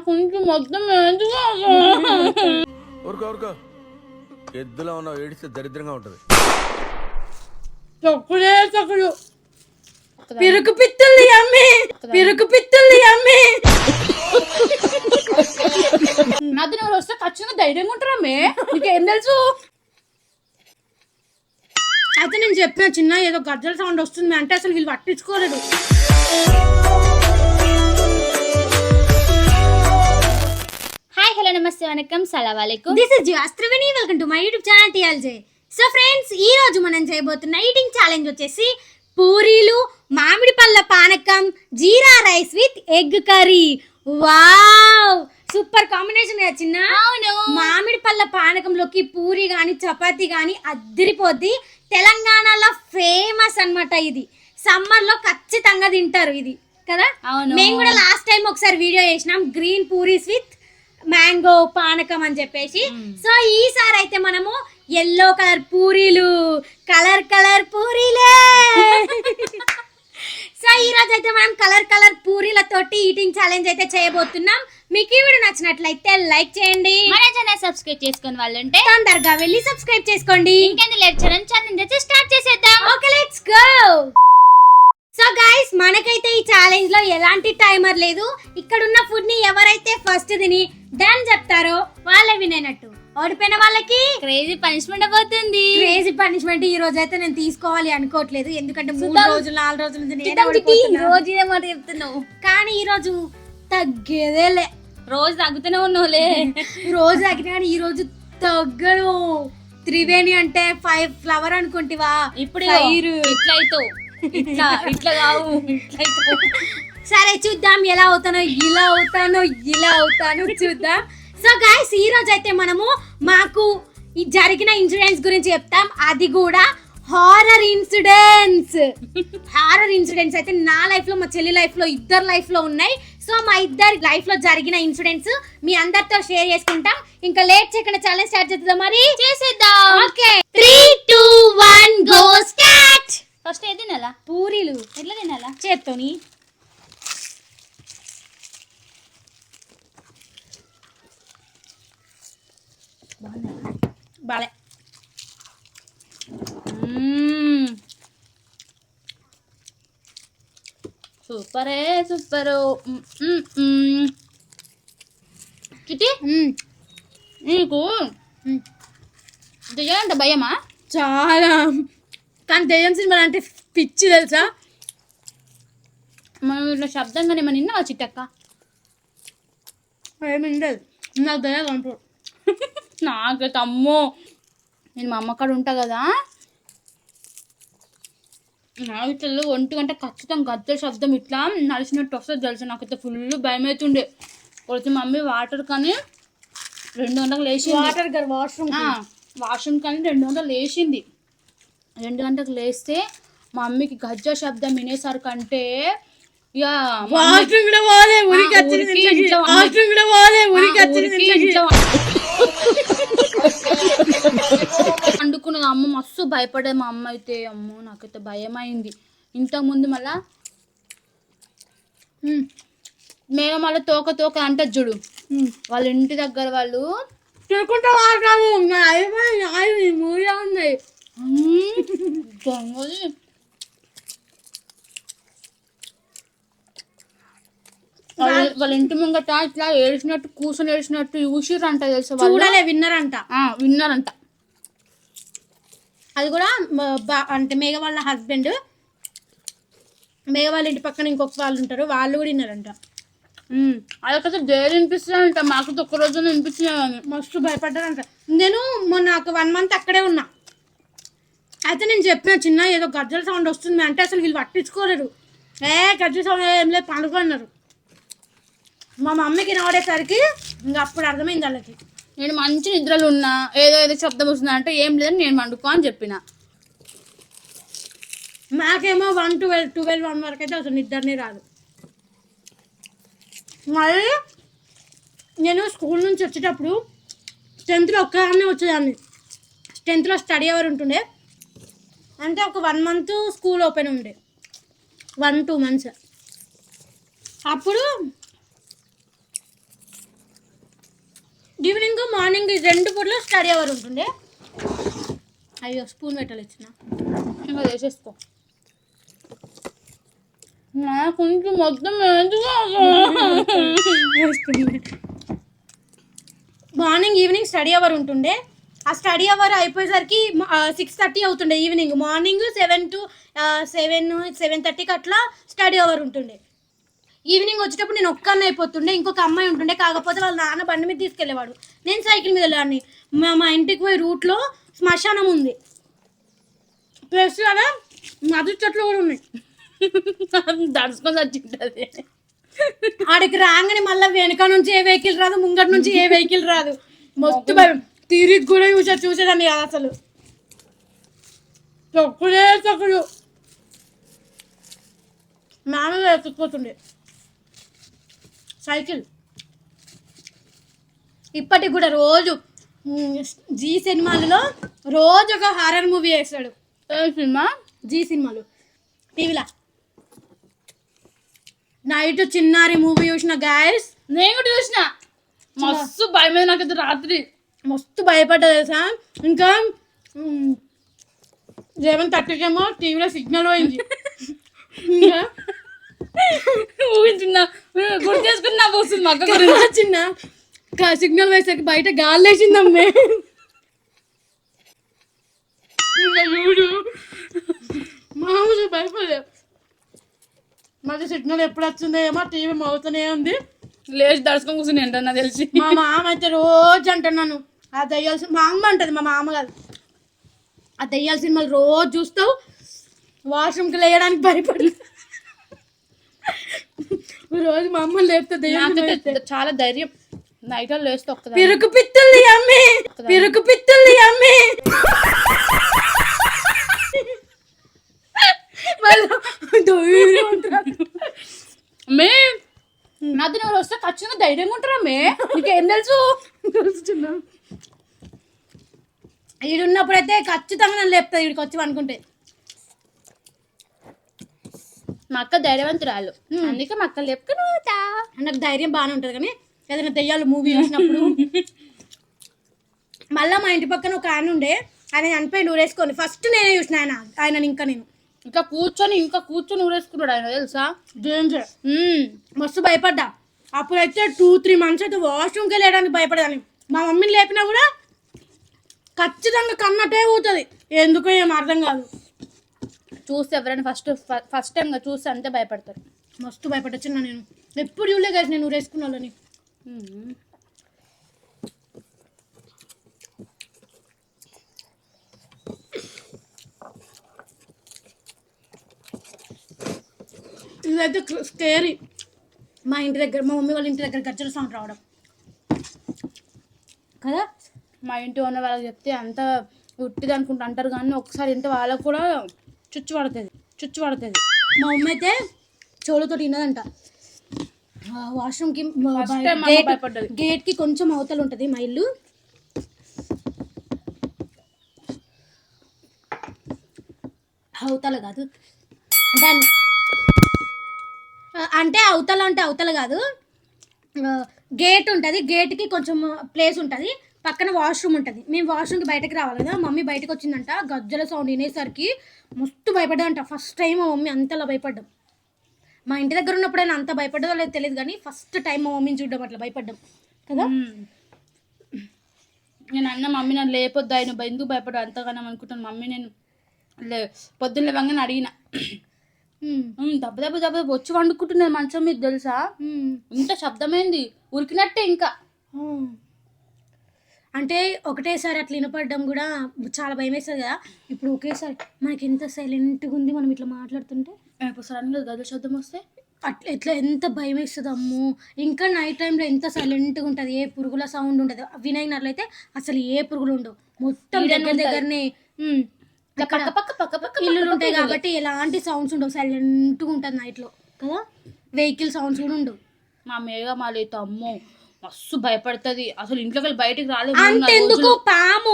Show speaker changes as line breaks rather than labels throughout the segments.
కొంచెం మొత్తం
ఊరుకో ఎద్దులో ఉన్న ఏడిస్తే దరిద్రంగా ఉంటది.
తొక్కులే తొక్కులు పిరుకు పిత్తుల్ని అమ్మి నాది నువ్వు వస్తే ఖచ్చితంగా ధైర్యంగా ఉంటారమ్మే. నీకేం తెలుసు? అయితే నేను చెప్పిన చిన్న ఏదో గజ్జల సౌండ్ వస్తుంది అంటే అసలు వీళ్ళు పట్టించుకోలేదు.
హాయ్ హలో నమస్తే వనకం సలాం అలైకుం.
This is Triveni. Welcome to my YouTube channel TLJ. So friends, ఈ రోజు మనం చేయబోతున్న ఈటింగ్ ఛాలెంజ్ వచ్చేసి పూరీలు, మామిడి పళ్ళ పానకం, jeera rice with egg curry. Wow, super combination కదా చిన్న.
అవును,
మామిడి పళ్ళ పానకంలోకి పూరి గాని చపాతీ గాని అద్దరిపోద్ది. తెలంగాణలో ఫేమస్ అన్నమాట. ఇది సమ్మర్ లో ఖచ్చితంగా తింటారు ఇది కదా. మేము కూడా లాస్ట్ టైం ఒకసారి వీడియో చేసినాం, గ్రీన్ పూరీస్ విత్ మ్యాంగో పానకం అని చెప్పేసి. సో ఈసారి అయితే మనము ఎల్లో కలర్ పూరీలు, కలర్ పూరీలే. సో ఈ రోజు అయితే మనం కలర్ పూరీలతోటి ఈటింగ్ ఛాలెంజ్ అయితే చేయబోతున్నాం. మీకు ఈ వీడియో నచ్చినట్లయితే లైక్ చేయండి,
మన ఛానల్ సబ్స్క్రైబ్ చేసుకుని వాళ్ళంటే
తొందరగా వెళ్ళి సబ్స్క్రైబ్ చేసుకోండి.
ఇంకెందుకు లేట్ చేయడం, ఛాలెంజ్ అయితే స్టార్ట్ చేసేద్దాం.
Okay, let's go. So guys, మనకైతే ఈ ఛాలెంజ్ లో ఎలాంటి టైమర్ లేదు. ఇక్కడ ఉన్న ఫుడ్ ని ఎవరైతే ఫస్ట్ తిని డన్ చెప్తారో వాళ్ళే వినేనట్టు. ఓడిపోయిన వాళ్ళకి
క్రేజీ పనిష్మెంట్ అవుతుంది.
క్రేజీ పనిష్మెంట్ ఈ రోజు అయితే నేను తీసుకోవాలి అనుకోవట్లేదు, ఎందుకంటే 3 రోజులు 4 రోజుల నుంచి నేనే ఓడిపోతున్నా.
రోజు ఇదే మాట చెప్తున్నావు,
కానీ ఈ రోజు తగ్గేదేలే.
రోజు తగ్గుతూనే ఉన్నావులే.
రోజు తగ్గినా కానీ ఈ రోజు తగ్గను. త్రివేణి అంటే 5 ఫ్లవర్ అనుకుంటివా?
ఇప్పుడు ఇట్లయితావు, ఇట్లా కావు, ఇట్లయితావు.
సరే చూద్దాం, ఎలా అవుతానో, ఇలా అవుతాను చూద్దాం. సో గైస్, ఈ రోజు అయితే మనము మాకు ఈ జరిగిన ఇన్సిడెంట్స్ గురించి చెప్తాం. అది కూడా హారర్ ఇన్సిడెంట్స్ అయితే నా లైఫ్ లో, మా చెల్లి లైఫ్ లో, ఇద్దరు లైఫ్ లో ఉన్నాయి. సో మా ఇద్దరి లైఫ్ లో జరిగిన ఇన్సిడెంట్స్ మీ అందరితో షేర్ చేసుకుంటాం. ఇంకా లేట్ చేయకుండా ఛాలెంజ్ స్టార్ట్ చేద్దాం. మరి
చేసేద్దాం.
Okay, 3 2 1 go start.
ఫస్ట్ ఏది తినాలా?
పూరీలు
ఎట్లా తినాలా?
చేత్తోని. బాలే.
సూపరే సూపరు. కిటి, నీకు దెయ్యాలంట భయమా?
చాలా. కానీ దెయ్యం సినిమా అంటే పిచ్చి తెలుసా.
మనం ఇట్లా శబ్దంగానే ఏమన్నా నిన్నా చిట్టక్క?
ఏమి ఉండదు, నాకు దెయ్యాలు కనపడు.
నాకైతే అమ్మో, నేను మా అమ్మకాడ ఉంటా కదా, నా ఇట్లా 1 గంట ఖచ్చితంగా గద్దె శబ్దం ఇట్లా నడిచినట్టు వస్తుంది తెలుసా. నాకైతే ఫుల్ భయం అవుతుండే. కొంచెం మమ్మీ వాటర్ కానీ 2 గంటలకు లేచింది. వాష్రూమ్ కానీ 2 గంటలకు లేచింది. 2 గంటలకు లేస్తే మా మమ్మీకి గజ్జ శబ్దం వినేసరికి అంటే ఇక వండుకున్నది. అమ్మ మస్తు భయపడేది మా అమ్మ అయితే. అమ్మో, నాకైతే భయం అయింది. ఇంతకుముందు మళ్ళా మేము మళ్ళీ తోక అంటే చూడు, వాళ్ళ ఇంటి దగ్గర వాళ్ళు వాళ్ళ ఇంటి ముంగట ఇట్లా ఏడిచినట్టు కూర్చొని ఏడిచినట్టు చూసిరంట తెలుసా.
చూడాలే, విన్నారంట. అది కూడా అంటే మేఘ వాళ్ళ హస్బెండ్, మేఘ వాళ్ళ ఇంటి పక్కన ఇంకొక వాళ్ళు ఉంటారు, వాళ్ళు కూడా విన్నారంట.
అదొకసారి డైలీ వినిపిస్తుందంట. మాకు ఒక్క రోజు వినిపించినాయి,
మస్తు భయపడ్డారంట. నేను మొన్న ఒక 1 మంత్ అక్కడే ఉన్నా. అయితే నేను చెప్పిన చిన్న ఏదో గజ్జల సౌండ్ వస్తుంది అంటే అసలు వీళ్ళు పట్టించుకోలేరు. గజ్జల సౌండ్ ఏం లేదు, పండుకున్నారు. మా మమ్మీకి నవ్వడేసరికి ఇంకా అప్పుడు అర్థమైంది వాళ్ళకి.
నేను మంచి నిద్రలు ఉన్నా, ఏదో శబ్దం వస్తుందా అంటే ఏం లేదని నేను వండుకో అని చెప్పిన.
మాకేమో 1 వరకు అయితే అసలు నిద్రనే రాదు. మళ్ళీ నేను స్కూల్ నుంచి వచ్చేటప్పుడు 10th ఒక్కదాన్నే వచ్చేదాన్ని. 10th స్టడీ అవర్ ఉంటుండే, అంటే ఒక 1 మంత్ స్కూల్ ఓపెన్ ఉండే, 1-2 మంత్స్. అప్పుడు మార్నింగ్ 2 పూటలు స్టడీ అవర్ ఉంటుండే. అయ్యో స్పూన్ పెట్టాలి ఇచ్చిన
ఇంకా వేసేసుకో. నాకు కొంచెం మొత్తం
మార్నింగ్ ఈవినింగ్ స్టడీ అవర్ ఉంటుండే. ఆ స్టడీ అవర్ అయిపోయేసరికి 6:30 అవుతుండే ఈవినింగ్. మార్నింగ్ 7:30కి అట్లా స్టడీ అవర్ ఉంటుండే. ఈవినింగ్ వచ్చేటప్పుడు నేను ఒక్కనే అయిపోతుండే, ఇంకొక అమ్మాయి ఉంటుండే. కాకపోతే వాళ్ళ నాన్న బండి మీద తీసుకెళ్లేవాడు, నేను సైకిల్ మీద వెళ్ళాను. మా ఇంటికి పోయే రూట్లో శ్మశానం ఉంది, ప్లస్ కదా మధు చెట్లు కూడా ఉన్నాయి.
దడుచుకొని వచ్చింటది.
ఆడికి రాగానే మళ్ళీ వెనక నుంచి ఏ వెహికల్ రాదు, ముంగటి నుంచి ఏ వెహికల్ రాదు. మస్తు భయం, తిరిగి కూడా చూసేదాన్ని కాదు అసలు. తొక్కుడు మామూలుగా ఎత్తుకుపోతుండే సైకిల్. ఇప్పటికి కూడా రోజు జీ సినిమాలలో రోజు ఒక హారర్ మూవీ వేస్తాడు.
సినిమా
జీ సినిమాలు టీవీలో నైట్ చిన్నారి మూవీ చూసిన గాయస్.
నేను కూడా చూసిన, మస్తు భయం నాకైతే రాత్రి.
మస్తు భయపడ్డా తెలుసా. ఇంకా 11:30కేమో టీవీలో సిగ్నల్ పోయింది. ఇంకా
ఊహించున్నా గుర్తు చేసుకున్నా వస్తుంది మా అక్క గురించి.
చిన్న సిగ్నల్ వేసాక బయట గాలి లేచిందమ్మే. చూడు మామూలు భయపడలే. మళ్ళీ సిగ్నల్ ఎప్పుడు వచ్చిందో ఏమో, టీవీ మోగుతూనే ఉంది.
లేచి దడుచుకొని కూర్చుని ఏంటన్నా తెలిసి.
మా మామ అయితే రోజు అంటున్నాను ఆ దయ్యాల మా అమ్మ అంటది, మా మామ కాదు, ఆ దయ్యాల సినిమాలు రోజు చూస్తావు, వాష్రూమ్కి లేయడానికి భయపడలేదు. రోజు మా అమ్మ లేపుతా దయ్యాలు.
చాలా ధైర్యం, నైట్ లేస్తే ఒక్కదా.
పిరుకు పిత్తుల్ని అమ్మి, పిరుకు పిత్తుల్ని అమ్మి.
మే నాది ఎవరు వస్తే ఖచ్చితంగా ధైర్యంగా ఉంటారా మే, నీకేం తెలుసు?
తెలుసున్నా ఈడున్నప్పుడైతే ఖచ్చితంగా నన్ను లేపుతుంది ఈడికి వచ్చి అనుకుంటే.
మా అక్క ధైర్యవంతురాలు, అందుకే మా అక్క లేపుకుని
నాకు ధైర్యం బాగానే ఉంటుంది. కానీ ఏదైనా దెయ్యాలు మూవీ చూసినప్పుడు మళ్ళీ మా ఇంటి పక్కన ఒక ఆయన ఉండే, ఆయన చనిపోయి ఊరేసుకొని ఫస్ట్ నేనే చూసిన ఆయన ఇంకా
కూర్చొని ఊరేసుకున్నాడు ఆయన తెలుసా.
డేంజర్. మస్తు భయపడ్డా. అప్పుడైతే 2-3 months అయితే వాష్రూమ్కి వెళ్ళడానికి భయపడదాన్ని. మా మమ్మీని లేపినా కూడా ఖచ్చితంగా కన్నట్టే పోతుంది, ఎందుకో ఏం అర్థం కాదు.
చూస్తే ఎవరైనా ఫస్ట్ టైంగా చూస్తే అంతే భయపడతారు.
మస్తు భయపడొచ్చిన నేను ఎప్పుడు చూడలే కదా నేను ఊరేసుకున్న వాళ్ళని. ఇదైతే స్కేరీ. మా ఇంటి దగ్గర మా మమ్మీ వాళ్ళ ఇంటి దగ్గర గజ్జల సౌండ్ రావడం కదా.
మా ఇంటి ఉన్న వాళ్ళకి చెప్తే అంత ఉట్టిది అనుకుంటూ అంటారు, కానీ ఒకసారి ఇంత వాళ్ళకు కూడా చుచ్చు పడుతుంది.
మా మమ్మీ అయితే చెవులతో తిన్నదంట. వాష్రూమ్కి గేట్కి కొంచెం అవతల ఉంటుంది మా ఇల్లు. అవతల కాదు అంటే అవతల కాదు, గేట్ ఉంటుంది, గేట్కి కొంచెం ప్లేస్ ఉంటుంది, పక్కన వాష్రూమ్ ఉంటుంది. మేము వాష్రూమ్కి బయటకు రావాలి కదా. మమ్మీ బయటకు వచ్చిందంట, గజ్జల సౌండ్ వినేసరికి మస్తు భయపడ్డాంట. ఫస్ట్ టైం మా మమ్మీ అంతలా భయపడ్డాం. మా ఇంటి దగ్గర ఉన్నప్పుడైనా అంత భయపడ్డదో లేదు తెలియదు, కానీ ఫస్ట్ టైం మా మమ్మీని చూడడం అట్లా భయపడ్డాం కదా.
నేను అన్న మమ్మీ నన్ను లేపొద్దు, ఆయన ఎందుకు భయపడ్డా అంతగానో అనుకుంటాను. మమ్మీ నేను పొద్దున్న లేవంగానే అడిగిన, దెబ్బ దెబ్బ దెబ్బ వచ్చి వండుకుంటున్నది మంచం మీద తెలుసా. ఇంత శబ్దమైంది, ఉరికినట్టే. ఇంకా
అంటే ఒకటేసారి అట్లా వినపడడం కూడా చాలా భయం వేస్తుంది కదా. ఇప్పుడు ఒకేసారి మనకి ఎంత సైలెంట్గా ఉంది మనం ఇట్లా మాట్లాడుతుంటే,
ఇప్పుడు సడన్గా గదుల శబ్దం వస్తే
అట్లా ఎట్లా ఎంత భయం వేస్తుంది అమ్ము. ఇంకా నైట్ టైంలో ఎంత సైలెంట్గా ఉంటుంది, ఏ పురుగుల సౌండ్ ఉండదు. వినైనట్లయితే అసలు ఏ పురుగులు ఉండవు, మొత్తం దగ్గరనే
పక్క
ఇల్లులు ఉంటాయి కాబట్టి ఎలాంటి సౌండ్స్ ఉండవు, సైలెంట్గా ఉంటుంది నైట్లో కదా. వెహికల్ సౌండ్స్ కూడా ఉండవు.
మా మేఘమాల అయితే అమ్మో మస్తు భయపడుతుంది, అసలు ఇంట్లోకి వెళ్ళి బయటకు రాలేదు.
అంతెందుకు పాము,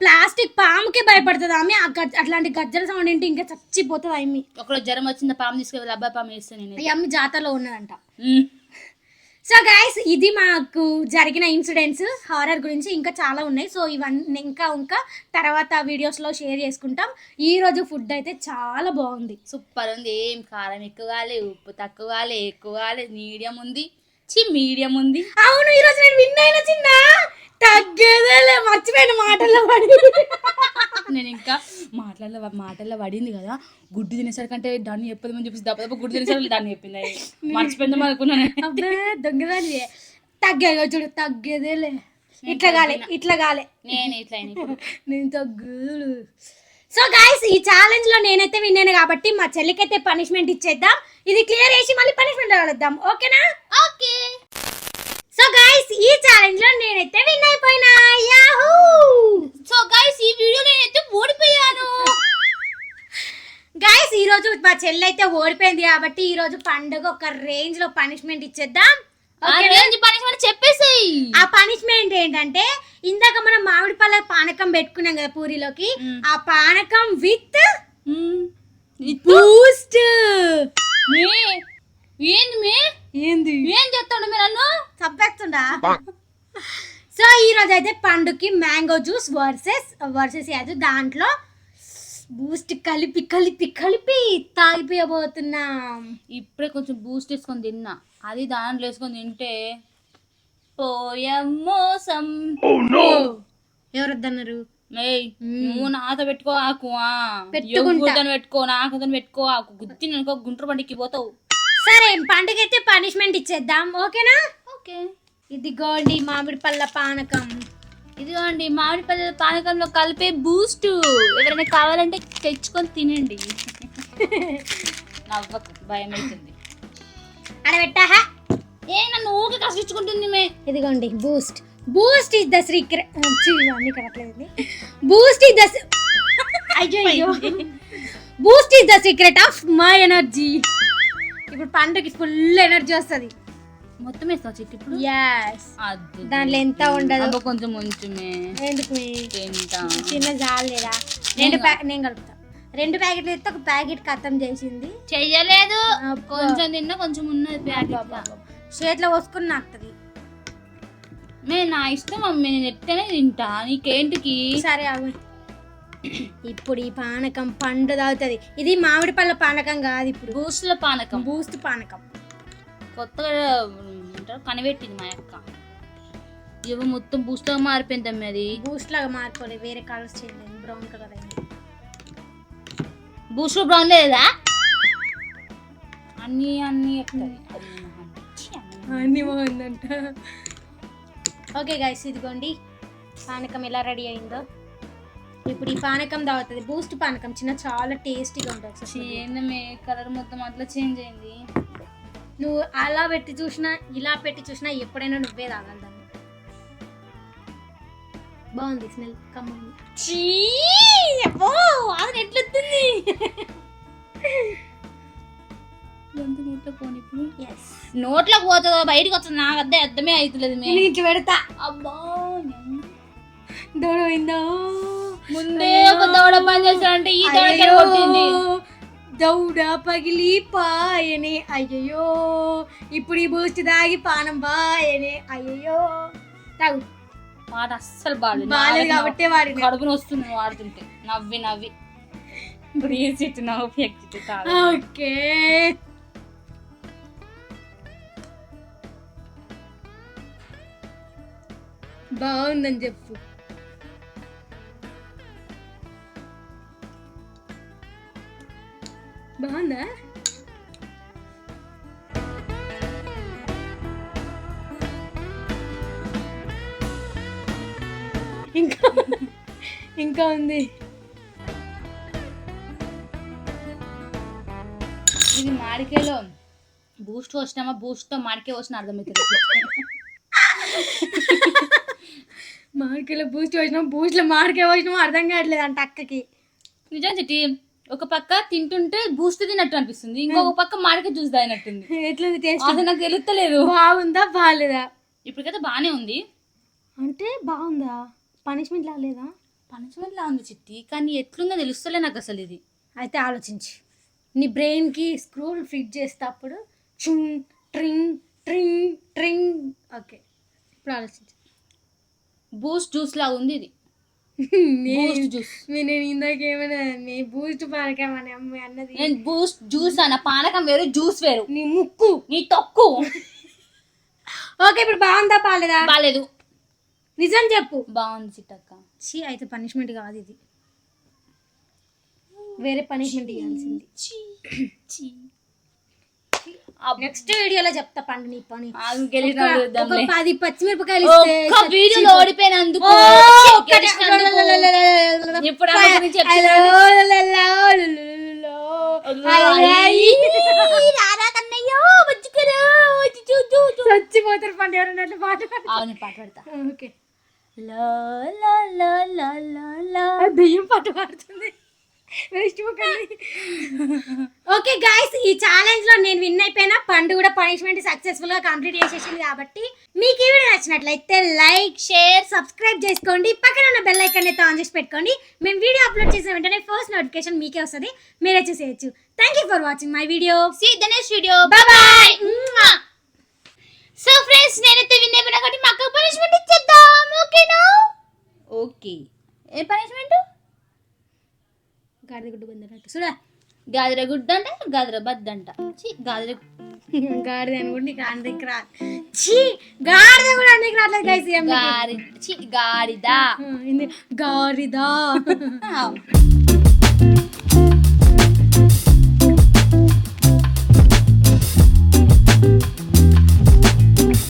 ప్లాస్టిక్ పాముకే భయపడుతుంది ఆమె. అట్లాంటి గజ్జల సౌండ్ ఏంటి ఇంకా చచ్చిపోతుంది ఆమె.
ఒకరోజు జ్వరం వచ్చింది, పాము తీసుకెళ్ళి అబ్బాయి పాము వేస్తే నేను
అమ్మి జాతరలో ఉన్నదంట. సో గైస్ ఇది మాకు జరిగిన ఇన్సిడెంట్స్ హారర్ గురించి ఇంకా చాలా ఉన్నాయి. సో ఇవన్నీ ఇంకా తర్వాత వీడియోస్లో షేర్ చేసుకుంటాం. ఈ రోజు ఫుడ్ అయితే చాలా బాగుంది,
సూపర్ ఉంది. ఏం కారం ఎక్కువ కాలే, ఉప్పు తక్కువ కాలే, ఎక్కువ కాలే, మీడియం ఉంది. మీడియం ఉంది.
అవును ఈరోజు నేను విన్ అయిన చిన్న తగ్గేదేలే, మర్చిపోయిన మాటల్లో పడి.
నేను ఇంకా మాటల్లో పడింది కదా, గుడ్డు తినేసరికంటే దాన్ని చెప్పదు అని చెప్పేసి దప్ప గుడ్డు తినేసరికి దాన్ని చెప్పింది. మర్చిపోయిందాం అనుకున్నాను.
అబ్బే దొంగదాన్ని తగ్గేగా చూడు, తగ్గేదేలే. ఇట్లా గాలే
నేను ఇట్లా
నేను తగ్గు. సో గైస్ ఈ ఛాలెంజ్ లో నేనైతే విన్నాను కాబట్టి మా చెల్లికైతే పనిష్మెంట్ ఇచ్చేద్దాం. ఇది క్లియర్ చేసి మళ్ళీ పనిష్మెంట్ కలుద్దాం, ఓకేనా?
ఓకే.
సో గైస్ ఈ ఛాలెంజ్ లో నేనైతే విన్ అయిపోయినా. యాహూ!
సో గైస్ ఈ వీడియో నేనైతే ఓడిపోయాను.
గైస్ ఈ రోజు మా చెల్లి అయితే ఓడిపోయింది కాబట్టి ఈ రోజు పండుగ ఒక రేంజ్ లో పనిష్మెంట్ ఇచ్చేద్దాం.
పనిష్మెంట్ చెప్పేసేయ్.
ఆ పనిష్మెంట్ ఏంటంటే ఇందాక మనం మామిడి పళ్ళ పానకం పెట్టుకున్నాం కదా పూరిలోకి, ఆ పానకం విత్ బూస్ట్.
ఏంది ఏం చెప్తాడు మీరు నన్ను
చంపేస్తుండా? సో ఈ రోజు అయితే పండుకి మ్యాంగో జ్యూస్ వర్సెస్ యాదు దాంట్లో బూస్ట్ కలిపి కలిపి కలిపి తాగిపోయబోతున్నాం.
ఇప్పుడే కొంచెం బూస్ట్ వేసుకొని తిన్నా, అది దాంట్లో వేసుకొని తింటే పోయమోసం.
ఎవరొద్దన్నారు?
నువ్వు నాతో పెట్టుకో ఆకు, పెట్టుకో నాకతో పెట్టుకో ఆకు, గుద్ది నేను గుంటూరు బండికి పోతావు.
సరే పండుగ అయితే పనిష్మెంట్ ఇచ్చేద్దాం, ఓకేనా?
ఓకే.
ఇదిగోండి మామిడి పళ్ళ పానకం.
ఇదిగోండి మామిడి పళ్ళ పానకంలో కలిపే బూస్ట్. ఎవరైనా కావాలంటే తెచ్చుకొని తినండి. నవ్వకు, భయం అవుతుంది.
అక్కడ పెట్టా
నన్ను ఊకే కసిరించుకుంటుంది మే.
ఇదిగోండి Boost is the secret. Boost is the Boost is the secret of my energy. ఇప్పుడు పండుగకి ఫుల్ ఎనర్జీ వస్తుంది.
మొత్తం వేస్తావు చెట్టు ఇప్పుడు?
దాంట్లో ఎంత ఉండదు,
కొంచెం ఉంచుమే.
ఎందుకు చిన్న జాలేదా? నేను కలుపుతా. 2 ప్యాకెట్లు అయితే ఒక ప్యాకెట్ ఖతం చేసింది.
చెయ్యలేదు, కొంచెం తిన్నా కొంచెం ఉన్నది ప్యాకెట్.
చేతిలో పోసుకుని నాకుతుంది.
నా ఇష్టం మమ్మీ, నేను ఎట్టనే తింటా, నీకేంటికి?
సరే అవి ఇప్పుడు ఈ పానకం పండు తాగుతుంది. ఇది మామిడి పళ్ళ పానకం కాదు, ఇప్పుడు బూస్ట్ పానకం
కొత్తగా కనిపెట్టింది మా అక్క. ఇవి మొత్తం బూస్ట్ లాగా మారిపోయింది అమ్మ. అది
బూస్ట్ లాగా మారిపోలేదు, వేరే కలర్స్ చేయండి. బ్రౌన్ కలర్ అయింది.
బూస్ట్ బ్రౌన్ లేదా? అన్ని
బాగుందంట. ఓకే గైస్ ఇదిగోండి పానకం ఎలా రెడీ అయిందో. ఇప్పుడు ఈ పానకం తాగుతుంది, బూస్ట్ పానకం. చాలా టేస్టీగా ఉంటుంది.
కలర్ మొత్తం అట్లా చేంజ్ అయింది.
నువ్వు అలా పెట్టి చూసినా ఇలా పెట్టి చూసినా ఎప్పుడైనా నువ్వే తాగాలి దాన్ని. బాగుంది స్మెల్. అది ఎట్లొస్తుంది?
నోట్లోకి పోతుందో బయటకు వస్తుంది, నాకు అద్దె అర్థమే అవుతలేదు.
ఇట్లా పెడతా.
అబ్బా
దౌడైందో
ముందే ఒక దౌడ పని చేస్తానంటే ఈ దౌడ కొట్టింది.
దౌడ పగిలి పాయనే అయ్యయ్యో. ఇప్పుడు ఈ బూస్ట్ తాగి పానం బాయనే అయ్యయ్యో. తాగు.
మాట అస్సలు బాగాలేదు
కాబట్టి వాడి
కడుపుని వస్తుంది వాడుతుంటే. నవ్వి ఇప్పుడు ఏ చెట్టు నవ్వు ఎక్కితే.
ఓకే బాగుందని చెప్పు. బాగుందా? ఇంకా ఉంది.
ఇది మాడికాయలో బూస్ట్ వచ్చినామా, బూస్ట్ తో మాడికాయ వచ్చిన అర్థమవుతుంది.
మామిడికాయలో బూస్ట్ వేసినాం, బూస్ట్ లో మామిడికాయ వేసినాం అర్థం కావట్లేదు అంట అక్కకి.
నిజం చెట్టి, ఒక పక్క తింటుంటే బూస్ట్ తిన్నట్టు అనిపిస్తుంది, ఇంకొక పక్క మామిడికాయ జ్యూస్ తాగినట్టుంది.
ఎట్లుంది టేస్ట్?
అది నాకు తెలుస్తలేదు.
బాగుందా బాగాలేదా?
ఇప్పటికైతే బాగానే ఉంది.
అంటే బాగుందా? పనిష్మెంట్ లాగలేదా?
పనిష్మెంట్ లా ఉంది చిట్టి, కానీ ఎట్లుందో తెలుస్తలే నాకు అసలు. ఇది
అయితే ఆలోచించి నీ బ్రెయిన్కి స్క్రూలు ఫిట్ చేస్తే అప్పుడు చుమ్ ట్రింగ్ ట్రింగ్ ట్రింగ్. ఓకే ఇప్పుడు ఆలోచించు.
బూస్ట్ జ్యూస్ లా ఉంది ఇది. Boost juice.
నేను ఇందాకేమైనా నీ బూస్ట్ పానకమని అమ్మాయి అన్నది.
నేను బూస్ట్ జ్యూస్ అన్న. పానకం వేరు, జ్యూస్ వేరు.
నీ ముక్కు,
నీ తొక్కు.
ఓకే ఇప్పుడు బాగుందా బాలేదా?
బాలేదు.
నిజం చెప్పు.
బాగుంది చిట్టక్క.
చీ అయితే పనిష్మెంట్ కాదు ఇది, వేరే పనిష్మెంట్ ఇవ్వాల్సింది. నెక్స్ట్ వీడియోలో చెప్తా పండు నీ పని. ఒక 10 పచ్చిమిరపకాయలు ఇస్తే
వీడియోలో ఓడిపోయినందుకు ఇప్పుడు
చచ్చిపోతారు పండు ఎవరన్నా పాట
పెడతా.
ఓకే దెయ్యం పాట పాడుతుంది. ఓకే గైస్, ఈ ఛాలెంజ్ లో నేను విన్ అయిపోయినా. పండు కూడా పనిష్మెంట్ సక్సెస్ఫుల్ గా కంప్లీట్ చేసేసింది. కాబట్టి మీకు ఈ వీడియో నచ్చినట్లయితే లైక్, షేర్, సబ్స్క్రైబ్ చేసుకోండి. పక్కన ఉన్న బెల్ ఐకాన్ అయితే ఆన్ చేసి పెట్టుకోండి. మేము వీడియో అప్లోడ్ చేసిన వెంటనే ఫస్ట్ నోటిఫికేషన్ మీకే వస్తుంది, మీరే చూసేయచ్చు. Thank you for watching my video.
See the next video.
Bye bye.
So friends, నేనైతే విన్ అయిపోయినా కాబట్టి మా అక్క పనిష్మెంట్ ఇచ్చేద్దాం. ఓకేనా? ఓకే. ఏ పనిష్మెంట్?
గాడిద గుడ్డు బందనట్టు చూడా.
గాదిర గుడ్డ అంట, గాదిర బద్ద అంట. గాదిర
గాడిద అని కూడా నీకు అందరికి రాదు. చీ గాడిద కూడా అందరికి రావట్లేదు గైస్.
గాడిద.
గాడిద